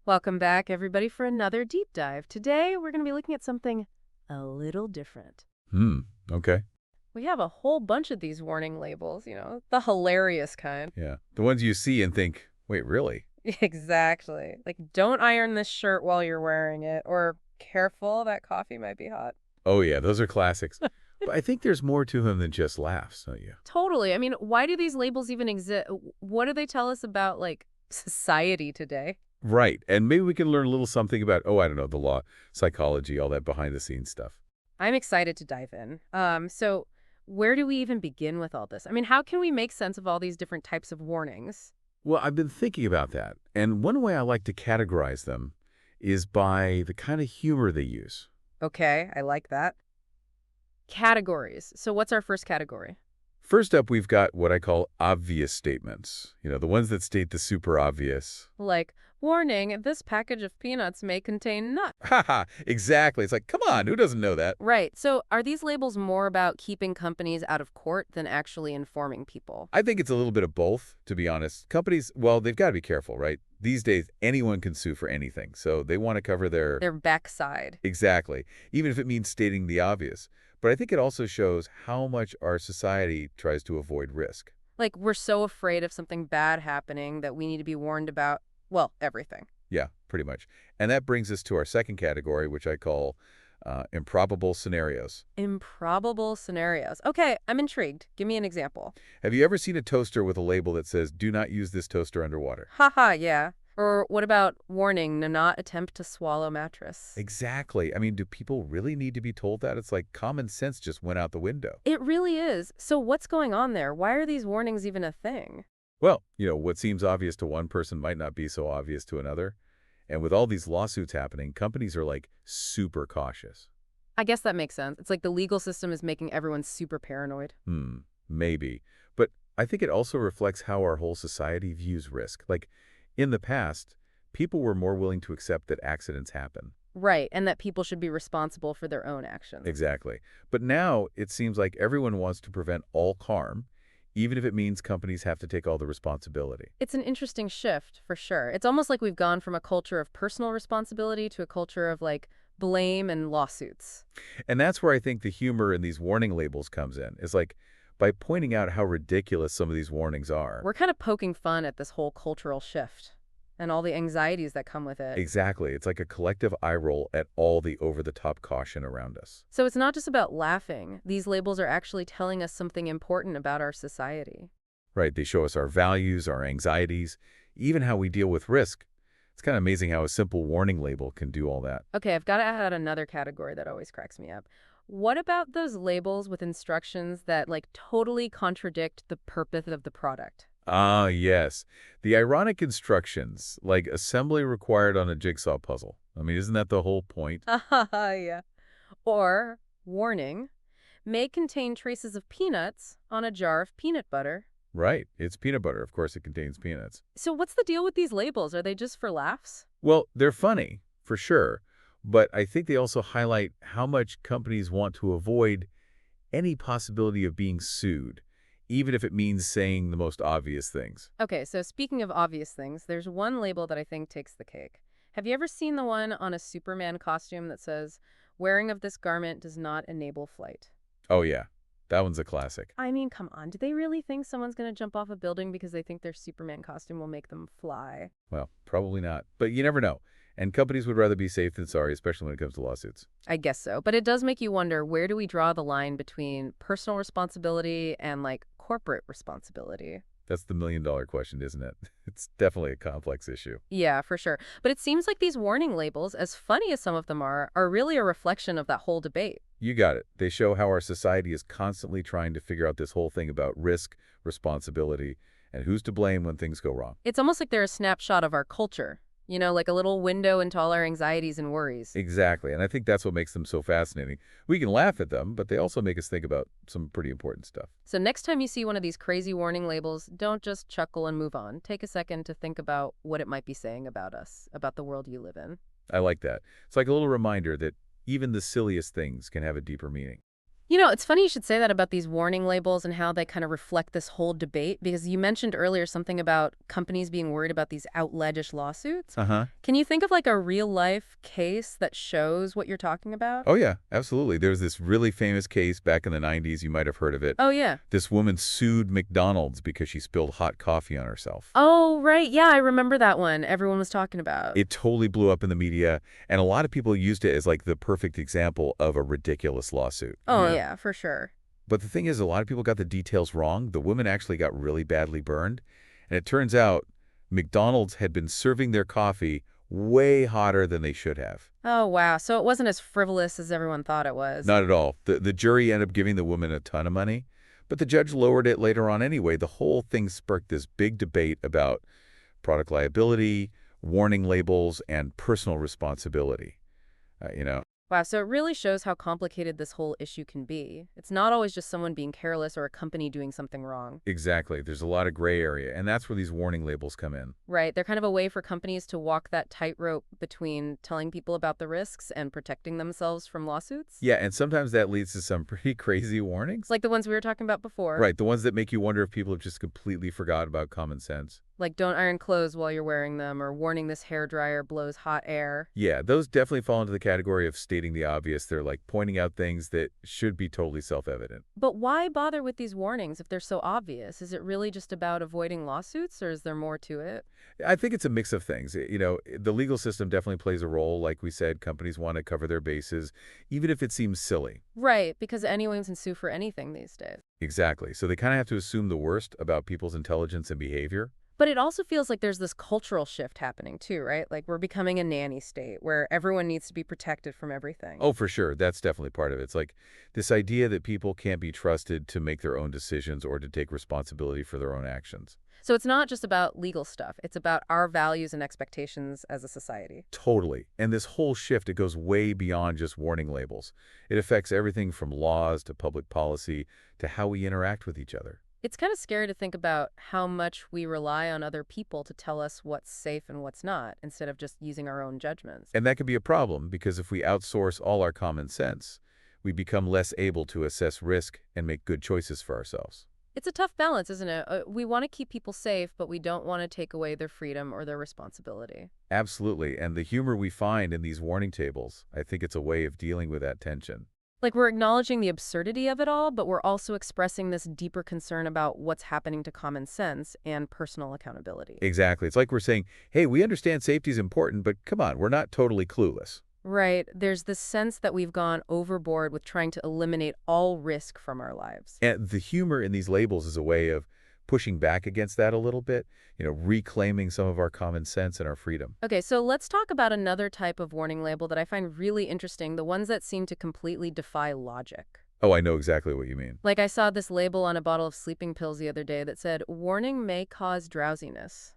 Welcome back, everybody, for another deep dive. Today, we're going to be looking at something a little different. Hmm. Okay. We have a whole bunch of these warning labels, the hilarious kind. Yeah. The ones you see and think, wait, really? Exactly. Like, don't iron this shirt while you're wearing it, or careful, that coffee might be hot. Oh, yeah, those are classics. But I think there's more to him than just laughs, don't you? Totally. I mean, why do these labels even exist? What do they tell us about, like, society today? Right. And maybe we can learn a little something about, oh, I don't know, the law, psychology, all that behind-the-scenes stuff. I'm excited to dive in. So where do we even begin with all this? I mean, how can we make sense of all these different types of warnings? Well, I've been thinking about that. And one way I like to categorize them is by the kind of humor they use. Okay, I like that. Categories. So what's our first category? First up, we've got what I call obvious statements. You know, the ones that state the super obvious. Like, warning, this package of peanuts may contain nuts. Haha, exactly. It's like, come on, who doesn't know that? Right. So are these labels more about keeping companies out of court than actually informing people? I think it's a little bit of both, to be honest. Companies, well, they've got to be careful, right? These days, anyone can sue for anything, so they want to cover their... Their backside. Exactly, even if it means stating the obvious. But I think it also shows how much our society tries to avoid risk. Like, we're so afraid of something bad happening that we need to be warned about, well, everything. Yeah, pretty much. And that brings us to our second category, which I call improbable scenarios. Improbable scenarios. Okay, I'm intrigued. Give me an example. Have you ever seen a toaster with a label that says, do not use this toaster underwater? Haha, yeah. Or what about warning, do not attempt to swallow mattress? Exactly. I mean, do people really need to be told that? It's like common sense just went out the window. It really is. So what's going on there? Why are these warnings even a thing? Well, what seems obvious to one person might not be so obvious to another. And with all these lawsuits happening, companies are like super cautious. I guess that makes sense. It's like the legal system is making everyone super paranoid. Maybe. But I think it also reflects how our whole society views risk. Like, in the past, people were more willing to accept that accidents happen. Right, and that people should be responsible for their own actions. Exactly. But now it seems like everyone wants to prevent all harm, even if it means companies have to take all the responsibility. It's an interesting shift, for sure. It's almost like we've gone from a culture of personal responsibility to a culture of, like, blame and lawsuits. And that's where I think the humor in these warning labels comes in. It's like, by pointing out how ridiculous some of these warnings are. We're kind of poking fun at this whole cultural shift and all the anxieties that come with it. Exactly. It's like a collective eye roll at all the over-the-top caution around us. So it's not just about laughing. These labels are actually telling us something important about our society. Right? They show us our values, our anxieties, even how we deal with risk. It's kind of amazing how a simple warning label can do all that. Okay, I've got to add another category that always cracks me up. What about those labels with instructions that, like, totally contradict the purpose of the product? Ah, yes. The ironic instructions, like assembly required on a jigsaw puzzle. I mean, isn't that the whole point? Yeah. Or, warning, may contain traces of peanuts on a jar of peanut butter. Right. It's peanut butter. Of course, it contains peanuts. So what's the deal with these labels? Are they just for laughs? Well, they're funny, for sure. But I think they also highlight how much companies want to avoid any possibility of being sued, even if it means saying the most obvious things. Okay, so speaking of obvious things, there's one label that I think takes the cake. Have you ever seen the one on a Superman costume that says, wearing of this garment does not enable flight? Oh, yeah. That one's a classic. I mean, come on. Do they really think someone's going to jump off a building because they think their Superman costume will make them fly? Well, probably not. But you never know. And companies would rather be safe than sorry, especially when it comes to lawsuits. I guess so. But it does make you wonder, where do we draw the line between personal responsibility and, like, corporate responsibility? That's the million-dollar question, isn't it? It's definitely a complex issue. Yeah, for sure. But it seems like these warning labels, as funny as some of them are really a reflection of that whole debate. You got it. They show how our society is constantly trying to figure out this whole thing about risk, responsibility, and who's to blame when things go wrong. It's almost like they're a snapshot of our culture, like a little window into all our anxieties and worries. Exactly, and I think that's what makes them so fascinating. We can laugh at them, but they also make us think about some pretty important stuff. So next time you see one of these crazy warning labels, don't just chuckle and move on. Take a second to think about what it might be saying about us, about the world you live in. I like that. It's like a little reminder that even the silliest things can have a deeper meaning. It's funny you should say that about these warning labels and how they kind of reflect this whole debate, because you mentioned earlier something about companies being worried about these outlandish lawsuits. Uh-huh. Can you think of like a real life case that shows what you're talking about? Oh, yeah, absolutely. There's this really famous case back in the 90s. You might have heard of it. Oh, yeah. This woman sued McDonald's because she spilled hot coffee on herself. Oh, right. Yeah, I remember that one everyone was talking about. It totally blew up in the media, and a lot of people used it as like the perfect example of a ridiculous lawsuit. Oh, yeah, for sure. But the thing is, a lot of people got the details wrong. The woman actually got really badly burned. And it turns out McDonald's had been serving their coffee way hotter than they should have. Oh, wow. So it wasn't as frivolous as everyone thought it was. Not at all. The jury ended up giving the woman a ton of money, but the judge lowered it later on anyway. The whole thing sparked this big debate about product liability, warning labels, and personal responsibility. You know, Wow, so it really shows how complicated this whole issue can be. It's not always just someone being careless or a company doing something wrong. exactly. There's a lot of gray area, and that's where these warning labels come in. Right. They're kind of a way for companies to walk that tightrope between telling people about the risks and protecting themselves from lawsuits. Yeah, and sometimes that leads to some pretty crazy warnings. Like the ones we were talking about before. Right, the ones that make you wonder if people have just completely forgot about common sense. Like don't iron clothes while you're wearing them, or warning this hairdryer blows hot air. Yeah, those definitely fall into the category of stating the obvious. They're like pointing out things that should be totally self-evident. But why bother with these warnings if they're so obvious? Is it really just about avoiding lawsuits, or is there more to it? I think it's a mix of things. The legal system definitely plays a role. Like we said, companies want to cover their bases, even if it seems silly. Right, because anyone can sue for anything these days. Exactly. So they kind of have to assume the worst about people's intelligence and behavior. But it also feels like there's this cultural shift happening too, right? Like we're becoming a nanny state where everyone needs to be protected from everything. Oh, for sure. That's definitely part of it. It's like this idea that people can't be trusted to make their own decisions or to take responsibility for their own actions. So it's not just about legal stuff. It's about our values and expectations as a society. Totally. And this whole shift, it goes way beyond just warning labels. It affects everything from laws to public policy to how we interact with each other. It's kind of scary to think about how much we rely on other people to tell us what's safe and what's not, instead of just using our own judgments. And that can be a problem because if we outsource all our common sense, we become less able to assess risk and make good choices for ourselves. It's a tough balance, isn't it? We want to keep people safe, but we don't want to take away their freedom or their responsibility. Absolutely. And the humor we find in these warning tables, I think it's a way of dealing with that tension. Like we're acknowledging the absurdity of it all, but we're also expressing this deeper concern about what's happening to common sense and personal accountability. Exactly. It's like we're saying, hey, we understand safety is important, but come on, we're not totally clueless. Right. There's this sense that we've gone overboard with trying to eliminate all risk from our lives. And the humor in these labels is a way of pushing back against that a little bit, reclaiming some of our common sense and our freedom. Okay, so let's talk about another type of warning label that I find really interesting, the ones that seem to completely defy logic. Oh, I know exactly what you mean. Like I saw this label on a bottle of sleeping pills the other day that said, "Warning may cause drowsiness."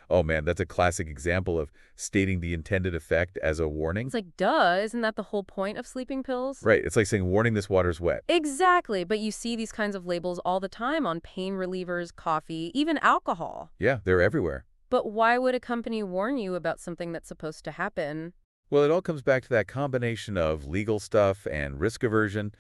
Oh man, that's a classic example of stating the intended effect as a warning. It's like, duh, isn't that the whole point of sleeping pills? Right, it's like saying, warning, this water's wet. Exactly, but you see these kinds of labels all the time on pain relievers, coffee, even alcohol. Yeah, they're everywhere. But why would a company warn you about something that's supposed to happen? Well, it all comes back to that combination of legal stuff and risk aversion.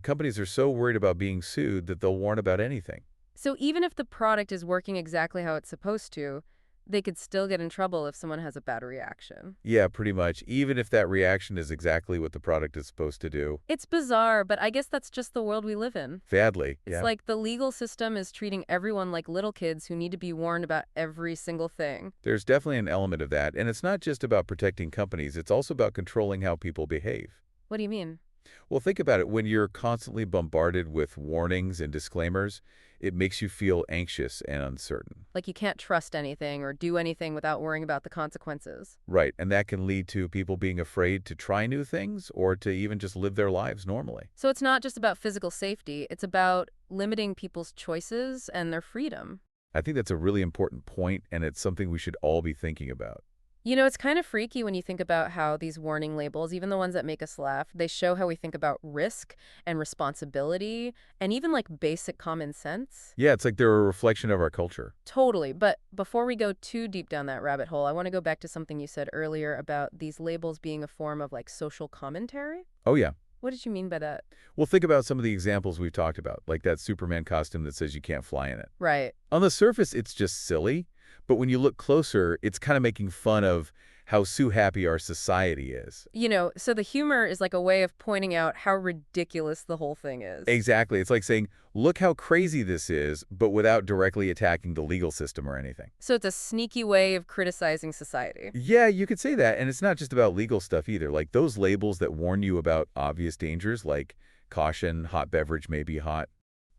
Companies are so worried about being sued that they'll warn about anything. So even if the product is working exactly how it's supposed to, they could still get in trouble if someone has a bad reaction. Yeah, pretty much, even if that reaction is exactly what the product is supposed to do. It's bizarre, but I guess that's just the world we live in. Sadly, It's yeah. like the legal system is treating everyone like little kids who need to be warned about every single thing. There's definitely an element of that, and it's not just about protecting companies, it's also about controlling how people behave. What do you mean? Well, think about it. When you're constantly bombarded with warnings and disclaimers, it makes you feel anxious and uncertain. Like you can't trust anything or do anything without worrying about the consequences. Right, and that can lead to people being afraid to try new things or to even just live their lives normally. So it's not just about physical safety, it's about limiting people's choices and their freedom. I think that's a really important point, and it's something we should all be thinking about. It's kind of freaky when you think about how these warning labels, even the ones that make us laugh, they show how we think about risk and responsibility and even like basic common sense. Yeah, it's like they're a reflection of our culture. Totally. But before we go too deep down that rabbit hole, I want to go back to something you said earlier about these labels being a form of like social commentary. Oh, yeah. What did you mean by that? Well, think about some of the examples we've talked about, like that Superman costume that says you can't fly in it. Right. On the surface, it's just silly, but when you look closer, it's kind of making fun of how sue-happy our society is. So the humor is like a way of pointing out how ridiculous the whole thing is. Exactly. It's like saying, look how crazy this is, but without directly attacking the legal system or anything. So it's a sneaky way of criticizing society. Yeah, you could say that. And it's not just about legal stuff either. Like those labels that warn you about obvious dangers, like caution, hot beverage may be hot.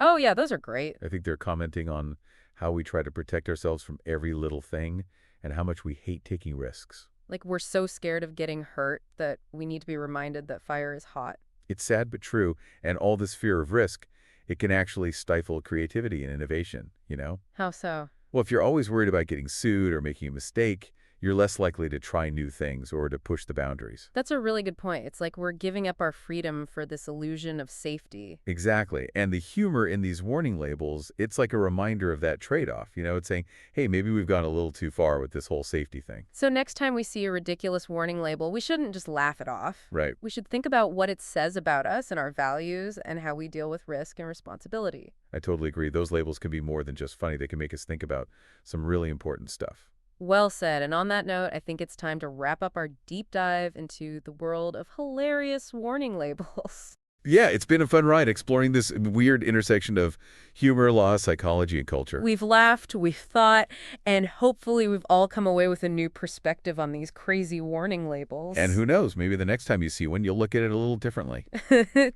Oh, yeah, those are great. I think they're commenting on how we try to protect ourselves from every little thing and how much we hate taking risks. Like, we're so scared of getting hurt that we need to be reminded that fire is hot. It's sad but true, and all this fear of risk, it can actually stifle creativity and innovation, you know? How so? Well, if you're always worried about getting sued or making a mistake, you're less likely to try new things or to push the boundaries. That's a really good point. It's like we're giving up our freedom for this illusion of safety. Exactly. And the humor in these warning labels, it's like a reminder of that trade-off. It's saying, hey, maybe we've gone a little too far with this whole safety thing. So next time we see a ridiculous warning label, we shouldn't just laugh it off. Right. We should think about what it says about us and our values and how we deal with risk and responsibility. I totally agree. Those labels can be more than just funny. They can make us think about some really important stuff. Well said. And on that note, I think it's time to wrap up our deep dive into the world of hilarious warning labels. Yeah, it's been a fun ride exploring this weird intersection of humor, law, psychology, and culture. We've laughed, we've thought, and hopefully we've all come away with a new perspective on these crazy warning labels. And who knows, maybe the next time you see one, you'll look at it a little differently.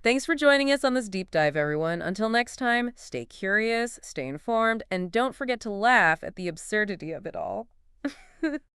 Thanks for joining us on this deep dive, everyone. Until next time, stay curious, stay informed, and don't forget to laugh at the absurdity of it all.